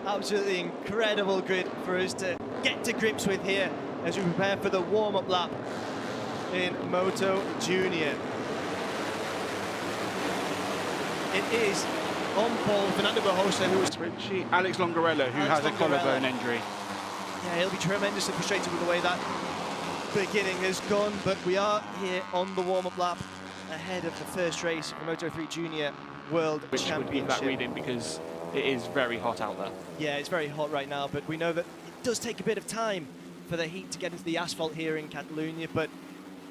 Absolutely incredible grid for us to get to grips with here as we prepare for the warm-up lap in Moto Junior. It is on pole Fernando Barcalona, who was Alex Longarello, who has a collarbone injury. Yeah, he'll be tremendously frustrated with the way that beginning has gone, but we are here on the warm-up lap ahead of the first race for Moto3 Junior World Which Championship. would be that reading because it is very hot out there. Yeah, it's very hot right now, but we know that it does take a bit of time for the heat to get into the asphalt here in Catalonia, but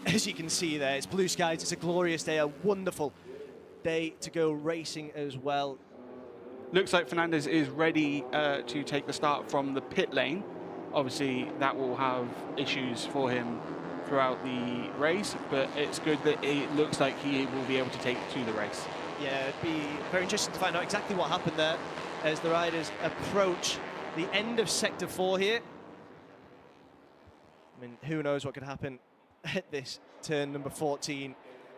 as you can see there, it's blue skies, it's a glorious day, a wonderful day to go racing as well. Looks like Fernandez is ready to take the start from the pit lane. Obviously, that will have issues for him throughout the race, but it's good that it looks like he will be able to take it to the race. Yeah, it'd be very interesting to find out exactly what happened there as the riders approach the end of Sector 4 here. I mean, who knows what could happen at this turn number 14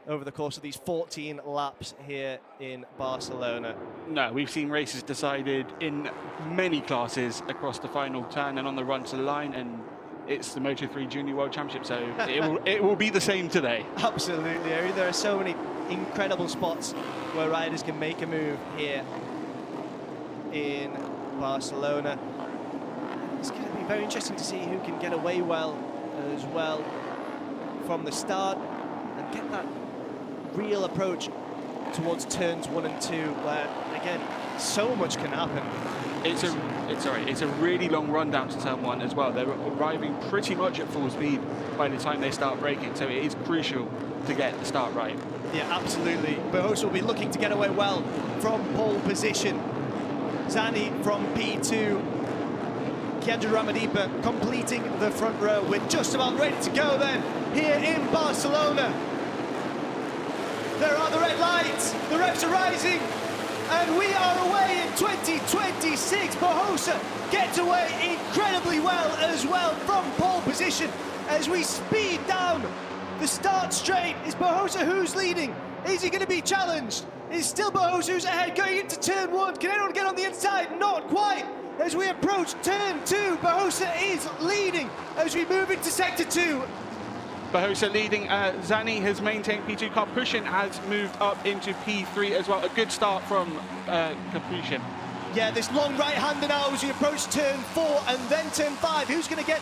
over the course of these 14 laps here in Barcelona. No, we've seen races decided in many classes across the final turn and on the run to the line, and it's the Moto3 Junior World Championship, so it will be the same today. Absolutely, I mean, there are so many incredible spots where riders can make a move here in Barcelona. It's going to be very interesting to see who can get away well as well from the start and get that real approach towards turns 1 and 2, where again so much can happen. It's a really long run down to turn 1 as well. They're arriving pretty much at full speed by the time they start braking, so it is crucial to get the start right. Yeah, absolutely. Barcalona will be looking to get away well from pole position. Zani from P2. Ramadhipa completing the front row. We're just about ready to go then here in Barcelona. There are the red lights, the reps are rising, and we are away in 2026. Barcalona gets away incredibly well as well from pole position as we speed down the start straight. Is Barcalona who's leading? Is he going to be challenged? It's still Barcalona who's ahead going into turn 1. Can anyone get on the inside? Not quite. As we approach turn 2, Barcalona is leading as we move into sector 2. Barcalona leading. Zani has maintained P2. Capuchin has moved up into P3 as well. A good start from Capuchin. Yeah, this long right-hander now as we approach turn 4 and then turn 5. Who's going to get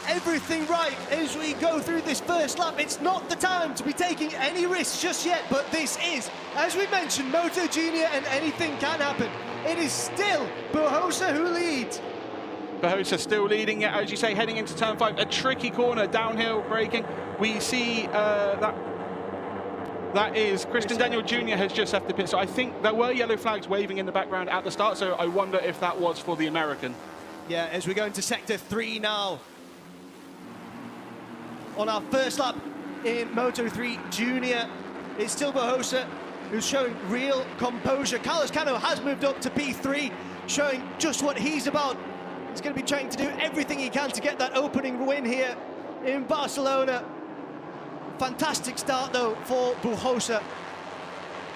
everything right as we go through this first lap? It's not the time to be taking any risks just yet, but this is, as we mentioned, Moto Junior and anything can happen. It is still Barcalona who leads. Barcalona still leading, as you say, heading into turn 5. A tricky corner, downhill braking. We see that is Christian Daniel Jr. has just left the pit. So I think there were yellow flags waving in the background at the start, so I wonder if that was for the American. Yeah, as we go into sector 3 now. On our first lap in Moto3 Junior, it's still Barcalona who's showing real composure. Carlos Cano has moved up to P3, showing just what he's about. He's going to be trying to do everything he can to get that opening win here in Barcelona. Fantastic start, though, for Barcalona.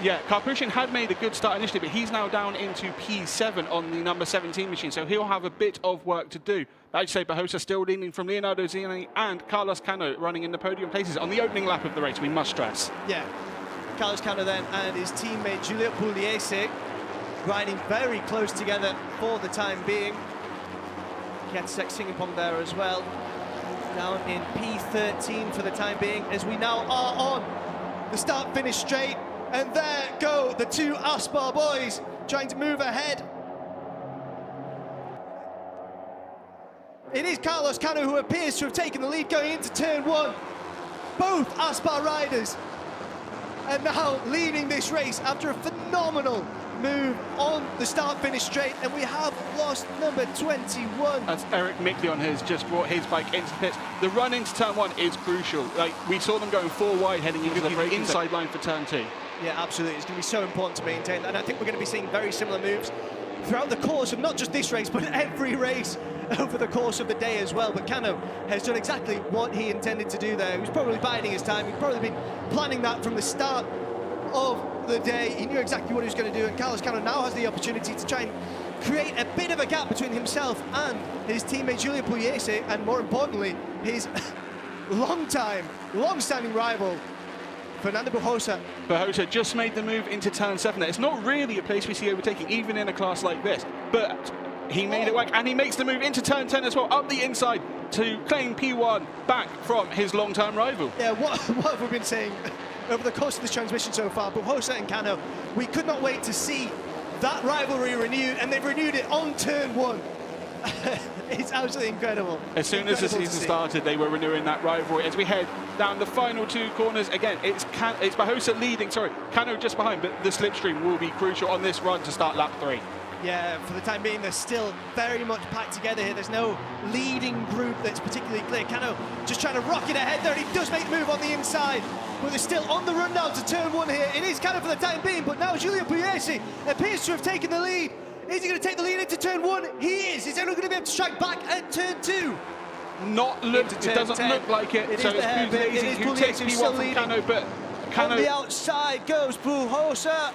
Yeah, Capuchin had made a good start initially, but he's now down into P7 on the number 17 machine, so he'll have a bit of work to do. I'd say Barcalona still leading from Leonardo Zani and Carlos Cano running in the podium places on the opening lap of the race, we must stress. Yeah, Carlos Cano then and his teammate Giulio Pugliese riding very close together for the time being. Jacek Singapong there as well, down in P13 for the time being, as we now are on the start-finish straight. And there go the two Aspar boys trying to move ahead. It is Carlos Cano who appears to have taken the lead going into turn 1. Both Aspar riders are now leading this race after a phenomenal move on the start-finish straight, and we have lost number 21. As Eric Mickleon has just brought his bike into the pits. The run into turn 1 is crucial. Like, we saw them going 4 wide heading into the inside line for turn 2. Yeah, absolutely. It's going to be so important to maintain that. And I think we're going to be seeing very similar moves throughout the course of not just this race, but every race over the course of the day as well. But Cano has done exactly what he intended to do there. He was probably biding his time. He'd probably been planning that from the start of the day. He knew exactly what he was going to do. And Carlos Cano now has the opportunity to try and create a bit of a gap between himself and his teammate Giulio Pugliese, and more importantly, his long-standing rival, Fernando Bujosa. Bujosa just made the move into turn 7 there. It's not really a place we see overtaking, even in a class like this, but he made it work, and he makes the move into turn 10 as well, up the inside to claim P1 back from his long-term rival. Yeah, what have we been saying over the course of this transmission so far? Bujosa and Cano, we could not wait to see that rivalry renewed, and they've renewed it on turn 1. It's absolutely incredible. As soon as the season started, they were renewing that rivalry. As we head down the final 2 corners, again, it's Bujosa leading, Cano just behind, but the slipstream will be crucial on this run to start lap 3. Yeah, for the time being, they're still very much packed together here. There's no leading group that's particularly clear. Cano just trying to rocket ahead there, and he does make the move on the inside. But they're still on the run now to turn 1 here. It is Cano for the time being, but now Giulio Pugliese appears to have taken the lead. Is he going to take the lead into turn 1? He is. He's only going to be able to strike back at turn 2. It doesn't look like it. So it's Pugliese who takes P1 from Cano, but Cano... On the outside goes Bujosa.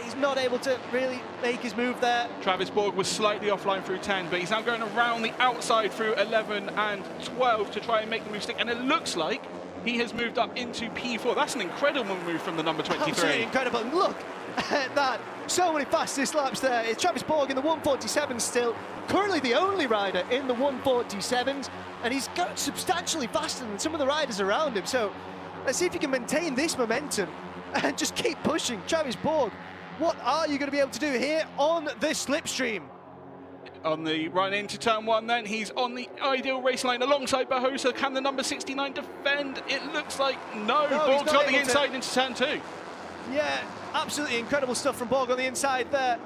He's not able to really make his move there. Travis Borg was slightly offline through 10, but he's now going around the outside through 11 and 12 to try and make the move stick. And it looks like he has moved up into P4. That's an incredible move from the number 23. Absolutely incredible. Look at that. So many fastest laps there. It's Travis Borg in the 147 still. Currently the only rider in the 147s. And he's got substantially faster than some of the riders around him. So let's see if he can maintain this momentum and just keep pushing. Travis Borg, what are you going to be able to do here on this slipstream? On the run into turn 1 then, he's on the ideal race line alongside Bujosa. Can the number 69 defend? It looks like no. Borg's got the inside into turn 2. Yeah, absolutely incredible stuff from Borg on the inside there.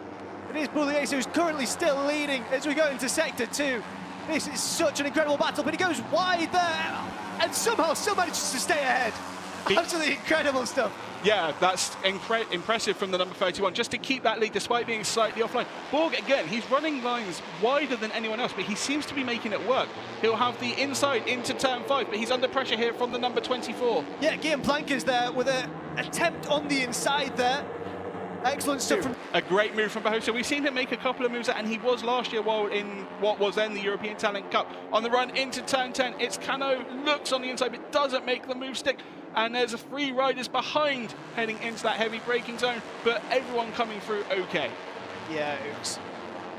It is Pugliese who's currently still leading as we go into sector 2. This is such an incredible battle, but he goes wide there and somehow still manages to stay ahead. Absolutely incredible stuff. Yeah, that's impressive from the number 31, just to keep that lead despite being slightly offline. Borg, again, he's running lines wider than anyone else, but he seems to be making it work. He'll have the inside into turn 5, but he's under pressure here from the number 24. Yeah, Guillaume Plankers there with an attempt on the inside there. Excellent stuff from... A great move from Bujosa. We've seen him make a couple of moves, and he was last year while in what was then the European Talent Cup. On the run into turn 10, it's Cano, looks on the inside, but doesn't make the move stick. And there's 3 riders behind heading into that heavy braking zone, but everyone coming through okay. Yeah, it was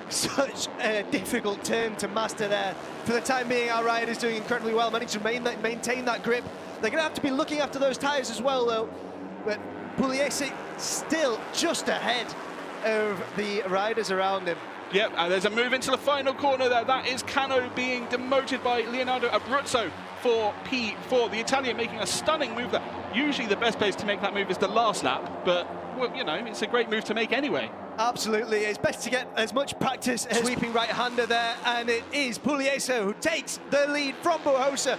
such a difficult turn to master there. For the time being, our riders doing incredibly well, managing to maintain that grip. They're going to have to be looking after those tyres as well, though. But Pugliese still just ahead of the riders around him. Yep, and there's a move into the final corner there. That is Cano being demoted by Leonardo Abruzzo for P4. The Italian making a stunning move there. Usually the best place to make that move is the last lap, but, well, you know, it's a great move to make anyway. Absolutely. It's best to get as much practice as sweeping right-hander there, and it is Pugliese who takes the lead from Bujosa.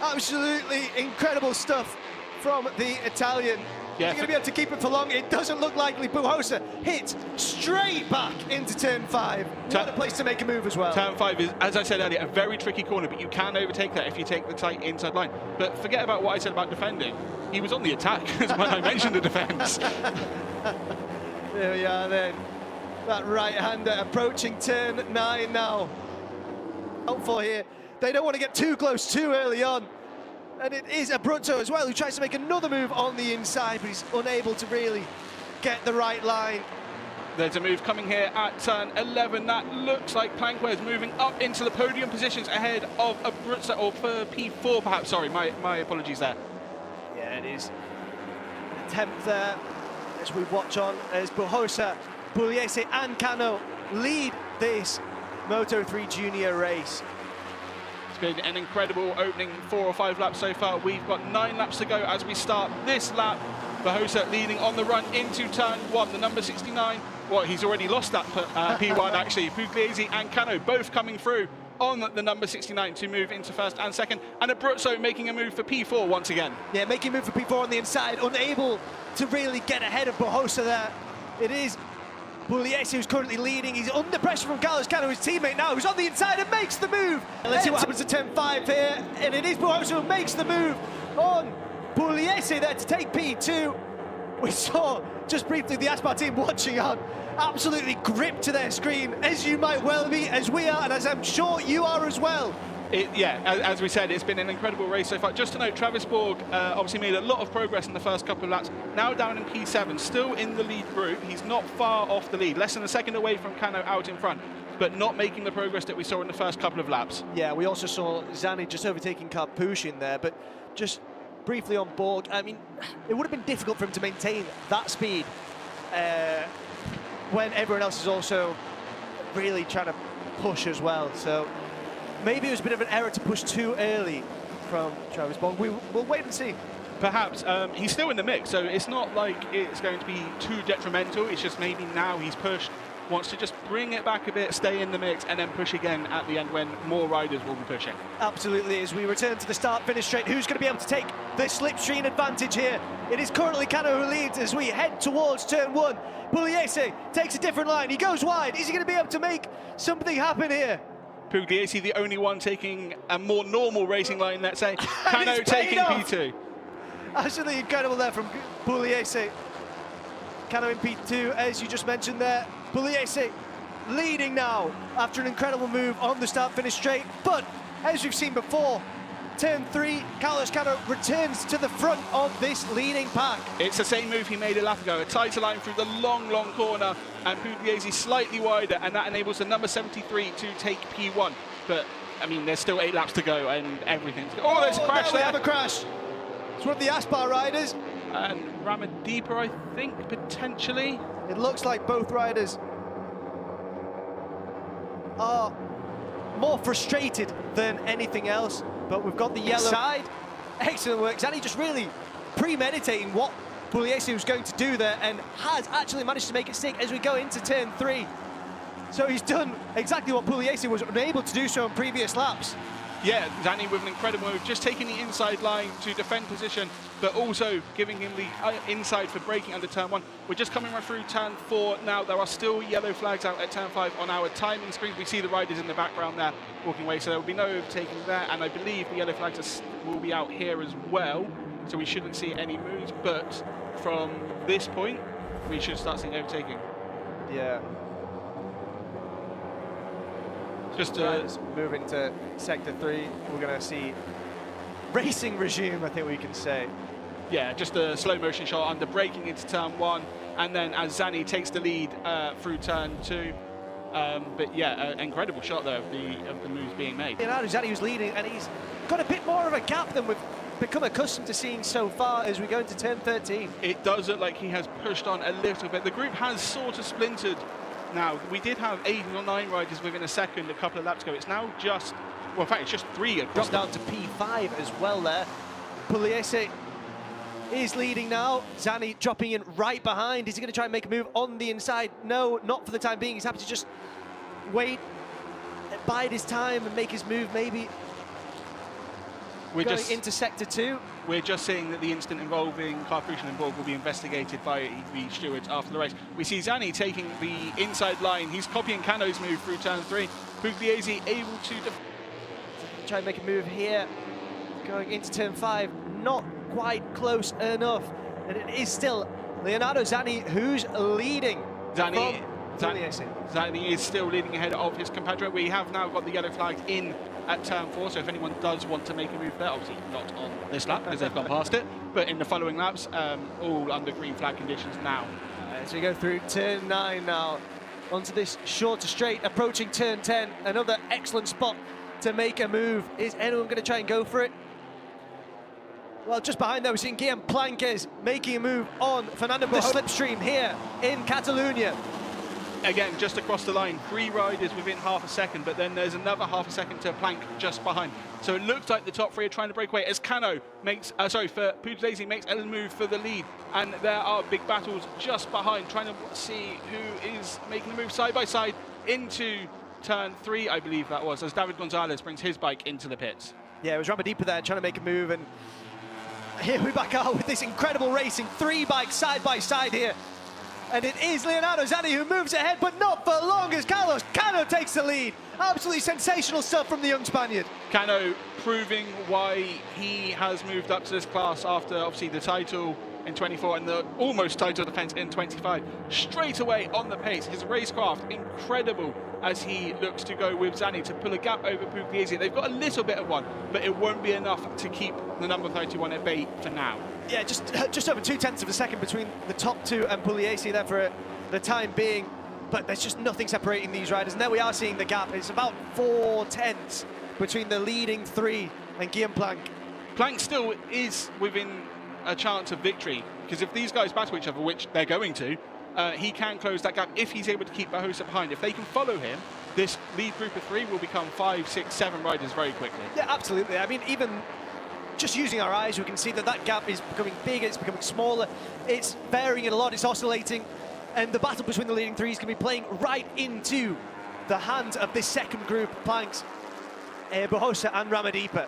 Absolutely incredible stuff from the Italian. Yeah, You're going to be able to keep it for long. It doesn't look likely. Bujosa hits straight back into turn 5. What a place to make a move as well. Turn 5 is, as I said earlier, a very tricky corner, but you can overtake that if you take the tight inside line. But forget about what I said about defending. He was on the attack when I mentioned the defence. There we are then. That right-hander approaching turn 9 now. Out for here. They don't want to get too close too early on. And it is Abruzzo as well who tries to make another move on the inside, but he's unable to really get the right line. There's a move coming here at turn 11. That looks like Planquez moving up into the podium positions ahead of Abruzzo, or for P4 perhaps. Sorry, my apologies there. Yeah, it is an attempt there as we watch on as Bujosa, Pugliese and Cano lead this Moto3 junior race. It's been an incredible opening 4 or 5 laps so far. We've got 9 laps to go as we start this lap. Bujosa leading on the run into turn 1. The number 69, well, he's already lost that P1 actually. Pugliese and Cano both coming through on the number 69 to move into first and second. And Abruzzo making a move for P4 once again. Yeah, making a move for P4 on the inside, unable to really get ahead of Bujosa there. It is Pugliese who's currently leading. He's under pressure from Carlos Cano, his teammate now, who's on the inside and makes the move. And let's see what happens to turn 5 here. And it is Bujosa who makes the move on Pugliese there to take P2. we saw just briefly the Aspar team watching on, absolutely gripped to their screen, as you might well be, as we are, and as I'm sure you are as well. Yeah, as we said, it's been an incredible race so far. Just to note, Travis Borg obviously made a lot of progress in the first couple of laps. Now down in P7, still in the lead group. He's not far off the lead, less than a second away from Cano out in front, but not making the progress that we saw in the first couple of laps. Yeah, we also saw Zani just overtaking Karpush in there, but just briefly on Borg, I mean, it would have been difficult for him to maintain that speed when everyone else is also really trying to push as well. So maybe it was a bit of an error to push too early from Travis Borg. We'll wait and see. Perhaps. He's still in the mix, so it's not like it's going to be too detrimental. It's just maybe now he's pushed, wants to just bring it back a bit, stay in the mix, and then push again at the end when more riders will be pushing. Absolutely. As we return to the start-finish straight, who's going to be able to take the slipstream advantage here? It is currently Cano who leads as we head towards turn 1. Pugliese takes a different line. He goes wide. Is he going to be able to make something happen here? Pugliese, the only one taking a more normal racing line, let's say. Cano taking P2. Absolutely incredible there from Pugliese. Cano in P2, as you just mentioned there. Pugliese leading now after an incredible move on the start-finish straight. But as we've seen before, turn 3, Carlos Cano returns to the front of this leading pack. It's the same move he made a lap ago, a tighter line through the long, long corner, and Pugliese slightly wider, and that enables the number 73 to take P1. But, I mean, there's still 8 laps to go, and everything's... Oh, there's a crash there! We have a crash. It's one of the Aspar riders. And Ramadhipa, I think, potentially. It looks like both riders are more frustrated than anything else, but we've got the yellow side. Excellent work. Zani just really premeditating what Pugliese was going to do there, and has actually managed to make it stick as we go into turn 3. So he's done exactly what Pugliese was unable to do so in previous laps. Yeah, Zani with an incredible move, just taking the inside line to defend position, but also giving him the inside for braking under turn 1. We're just coming right through turn 4 now. There are still yellow flags out at turn 5 on our timing screens. We see the riders in the background there walking away, so there will be no overtaking there, and I believe the yellow flags will be out here as well, so we shouldn't see any moves, but from this point, we should start seeing overtaking. Yeah. Just moving to sector 3, we're going to see racing resume, I think we can say. Yeah, just a slow motion shot under braking into turn 1, and then as Zani takes the lead through turn 2. But yeah, incredible shot there of the moves being made. Leonardo Zani was leading, and he's got a bit more of a gap than we've become accustomed to seeing so far as we go into turn 13. It does look like he has pushed on a little bit. The group has sort of splintered. Now, we did have 8 or 9 riders within a second a couple of laps ago. It's now just, well, in fact, it's just 3 across. Dropped down to P5 as well there. Pugliese is leading now. Zani dropping in right behind. Is he going to try and make a move on the inside? No, not for the time being. He's happy to just wait, bide his time and make his move maybe. We're going into sector 2. We're just seeing that the incident involving Karpush and Borg will be investigated by the stewards after the race. We see Zani taking the inside line. He's copying Cano's move through turn 3. Pugliese able to try and make a move here. Going into turn 5, not quite close enough. And it is still Leonardo Zani who's leading. Zani is still leading ahead of his compatriot. We have now got the yellow flags in at turn 4, so if anyone does want to make a move there, obviously not on this lap because they've gone past it, but in the following laps, all under green flag conditions now. As we go through turn 9 now, onto this shorter straight, approaching turn 10, another excellent spot to make a move. Is anyone going to try and go for it? Well, just behind there, we're seeing Guillaume Planques making a move on Fernando the slipstream here in Catalonia. Again, just across the line, 3 riders within half a second, but then there's another half a second to Planck just behind. So it looks like the top 3 are trying to break away as Cano makes, Pugliese makes a move for the lead. And there are big battles just behind, trying to see who is making the move side by side into turn 3, I believe that was, as David Gonzalez brings his bike into the pits. Yeah, it was Ramadhipa there trying to make a move, and here we back out with this incredible racing. 3 bikes side by side here. And it is Leonardo Zani who moves ahead, but not for long as Carlos Cano takes the lead. Absolutely sensational stuff from the young Spaniard. Cano proving why he has moved up to this class after, obviously, the title in 24 and the almost title defence in 25. Straight away on the pace, his racecraft incredible as he looks to go with Zanni to pull a gap over Pugliese. They've got a little bit of one, but it won't be enough to keep the number 31 at bay for now. Yeah, just over 0.2 of a second between the top two and Pugliese there for the time being. But there's just nothing separating these riders. And there we are seeing the gap. It's about 0.4 between the leading three and Guillaume Planck. Planck still is within a chance of victory, because if these guys battle each other, which they're going to, he can close that gap if he's able to keep Barbosa behind. If they can follow him, this lead group of 3 will become 5, 6, 7 riders very quickly. Yeah, absolutely. I mean, even just using our eyes, we can see that that gap is becoming bigger, it's becoming smaller, it's varying a lot, it's oscillating, and the battle between the leading threes can be playing right into the hands of this second group, Planks, Barbosa and Ramadhipa.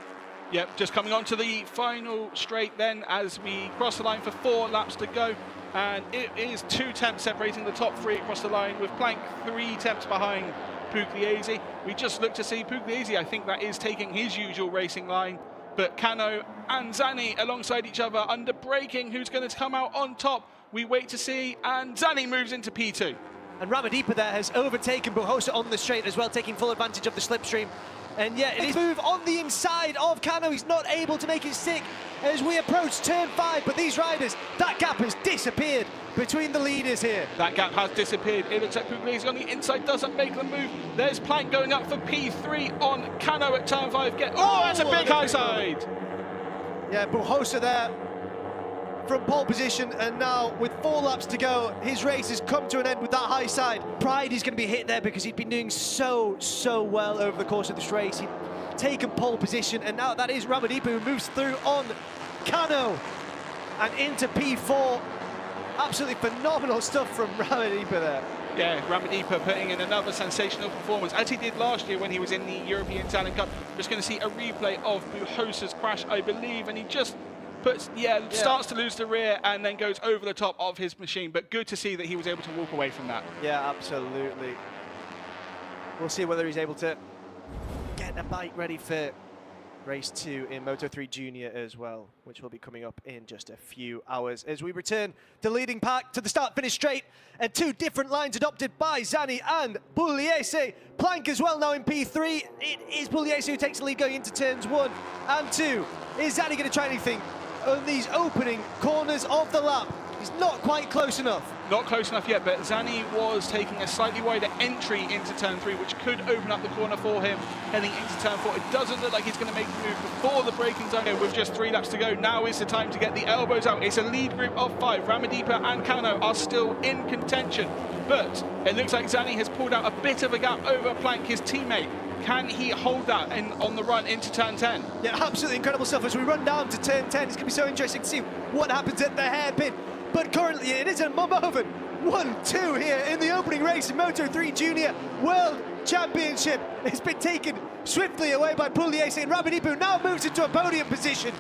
Yep, just coming on to the final straight then as we cross the line for 4 laps to go. And it is 2 tenths separating the top 3 across the line, with Planck 3 tenths behind Pugliese. We just look to see Pugliese, I think that is taking his usual racing line. But Cano and Zanni alongside each other under braking. Who's going to come out on top? We wait to see, and Zanni moves into P2. And Ramadhipa there has overtaken Barbosa on the straight as well, taking full advantage of the slipstream. And yeah, it is move on the inside of Cano. He's not able to make it stick as we approach turn 5. But these riders, that gap has disappeared between the leaders here. That gap has disappeared. It looks like Pugliese on the inside doesn't make the move. There's Planck going up for P3 on Cano at turn 5. Oh, that's a big high side. Yeah, Barbosa there from pole position, and now with 4 laps to go, his race has come to an end with that high side. Pride is going to be hit there because he'd been doing so well over the course of this race. He'd taken pole position, and now that is Ramadhipa who moves through on Cano and into P4. Absolutely phenomenal stuff from Ramadhipa there. Yeah, Ramadhipa putting in another sensational performance, as he did last year when he was in the European Talent Cup. Just going to see a replay of Barbosa's crash, I believe, and he just starts to lose the rear and then goes over the top of his machine. But good to see that he was able to walk away from that. Yeah, absolutely. We'll see whether he's able to get a bike ready for race 2 in Moto3 Junior as well, which will be coming up in just a few hours as we return to leading pack to the start-finish straight, and 2 different lines adopted by Zanni and Pugliese. Planck as well now in P3. It is Pugliese who takes the lead going into turns 1 and 2. Is Zanni going to try anything on these opening corners of the lap? He's not quite close enough. Not close enough yet, but Zanni was taking a slightly wider entry into turn 3, which could open up the corner for him heading into turn 4. It doesn't look like he's going to make the move before the braking zone. With just 3 laps to go, now is the time to get the elbows out. It's a lead group of 5. Ramadhipa and Cano are still in contention, but it looks like Zanni has pulled out a bit of a gap over Planck, his teammate. Can he hold that on the run into turn 10? Yeah, absolutely incredible stuff. As we run down to turn 10, it's going to be so interesting to see what happens at the hairpin. But currently it is a moment 1-2 here in the opening race in Moto3 Junior World Championship. It's been taken swiftly away by Pugliese, and Ramadhipa now moves into a podium position.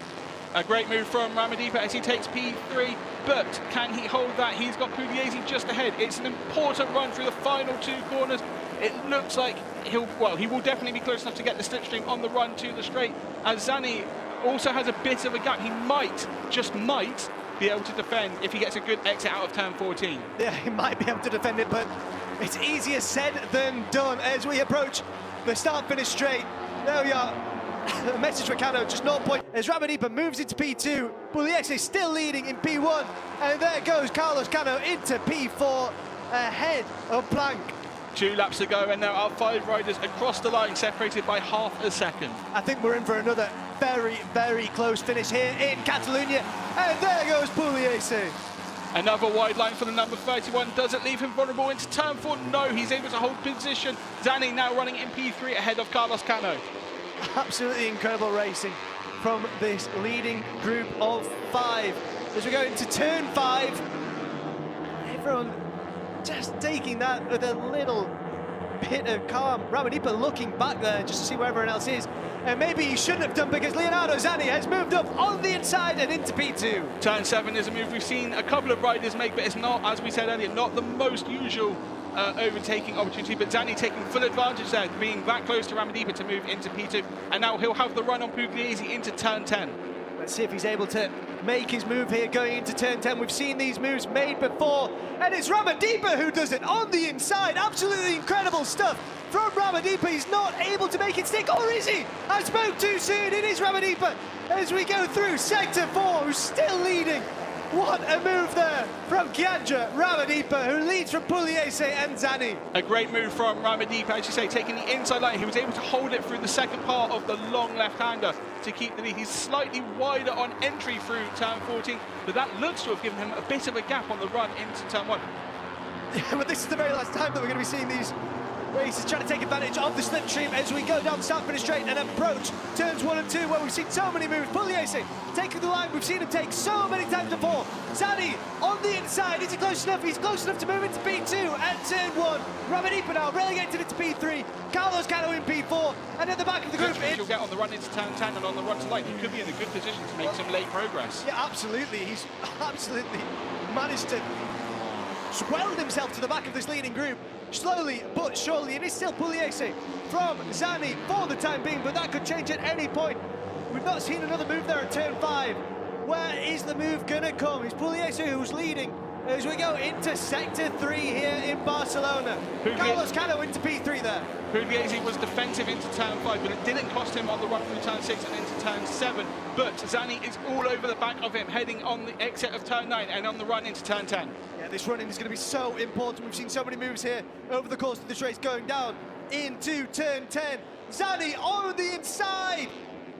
A great move from Ramadhipa as he takes P3, but can he hold that? He's got Pugliese just ahead. It's an important run through the final 2 corners. It looks like he will definitely be close enough to get the slipstream on the run to the straight, as Zanni also has a bit of a gap. He just might, be able to defend if he gets a good exit out of turn 14. Yeah, he might be able to defend it, but it's easier said than done as we approach the start-finish straight. There we are. A message for Cano, just 0 point. As Ramadhipa moves into P2, Pugliese still leading in P1, and there goes Carlos Cano into P4 ahead of Planck. 2 laps to go, and there are 5 riders across the line, separated by half a second. I think we're in for another very close finish here in Catalonia, and there goes Pugliese. Another wide line for the number 31. Does it leave him vulnerable into turn 4? No, he's able to hold position. Zanni now running in P3 ahead of Carlos Cano. Absolutely incredible racing from this leading group of 5. As we go into turn 5, everyone just taking that with a little bit of calm. Ramadhipa looking back there just to see where everyone else is. And maybe he shouldn't have done, because Leonardo Zanni has moved up on the inside and into P2. Turn 7 is a move we've seen a couple of riders make, but it's not, as we said earlier, not the most usual overtaking opportunity. But Zanni taking full advantage there, being that close to Ramadhipa to move into P2. And now he'll have the run on Pugliese into turn 10. Let's see if he's able to make his move here going into turn 10. We've seen these moves made before, and it's Ramadhipa who does it on the inside. Absolutely incredible stuff from Ramadhipa. He's not able to make it stick, or is he? I spoke too soon. It is Ramadhipa as we go through sector 4, who's still leading. What a move there from Gyanja Ramadhipa, who leads from Pugliese and Zani. A great move from Ramadhipa, as you say, taking the inside line. He was able to hold it through the second part of the long left-hander to keep the lead. He's slightly wider on entry through turn 14, but that looks to have given him a bit of a gap on the run into turn 1. Yeah, but this is the very last time that we're going to be seeing these races trying to take advantage of the slipstream as we go down the South Finish Straight and approach turns 1 and 2, where we've seen so many moves. Pugliese taking the line, we've seen him take so many times before. Zani on the inside, is he close enough? He's close enough to move into P2 at turn 1. Ramadhipa now relegated into P3, Carlos Cano in P4, and at the back of the group He'll get on the run into turn 10 and on the run to light. He could be in a good position to make some late progress. Yeah, absolutely. He's absolutely managed to swelled himself to the back of this leading group, slowly but surely. It is still Pugliese from Zani for the time being, but that could change at any point. We've not seen another move there at turn 5. Where is the move gonna come? It's Pugliese who's leading as we go into sector 3 here in Barcelona. Carlos Cano into P3 there. Pugliese was defensive into turn 5, but it didn't cost him on the run through turn 6 and into turn 7. But Zani is all over the back of him, heading on the exit of turn 9 and on the run into turn 10. Yeah, this running is going to be so important. We've seen so many moves here over the course of this race going down into turn 10. Zani on the inside.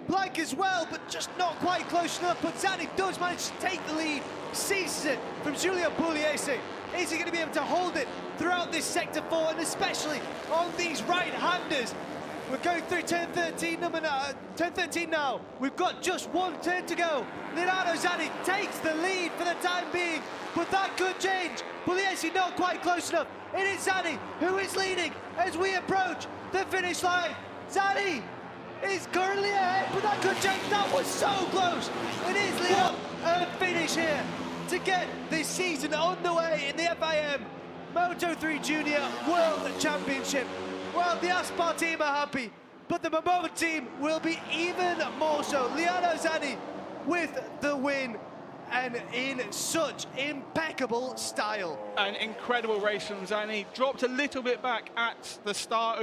Blank as well, but just not quite close enough. But Zani does manage to take the lead, seizes it from Julio Pugliese. Is he going to be able to hold it throughout this sector 4, and especially on these right-handers? We're going through turn 13 now. We've got just one turn to go. Leonardo Zani takes the lead for the time being, but that could change. Pugliese not quite close enough. It is Zani who is leading as we approach the finish line. Zani is currently ahead, but that could change. That was so close. It is Leon, a finish here to get this season underway in the FIM Moto3 Junior World Championship. Well, the Aspar team are happy, but the Moto team will be even more so. Leonardo Zani with the win, and in such impeccable style. An incredible race from Zani. Dropped a little bit back at the start.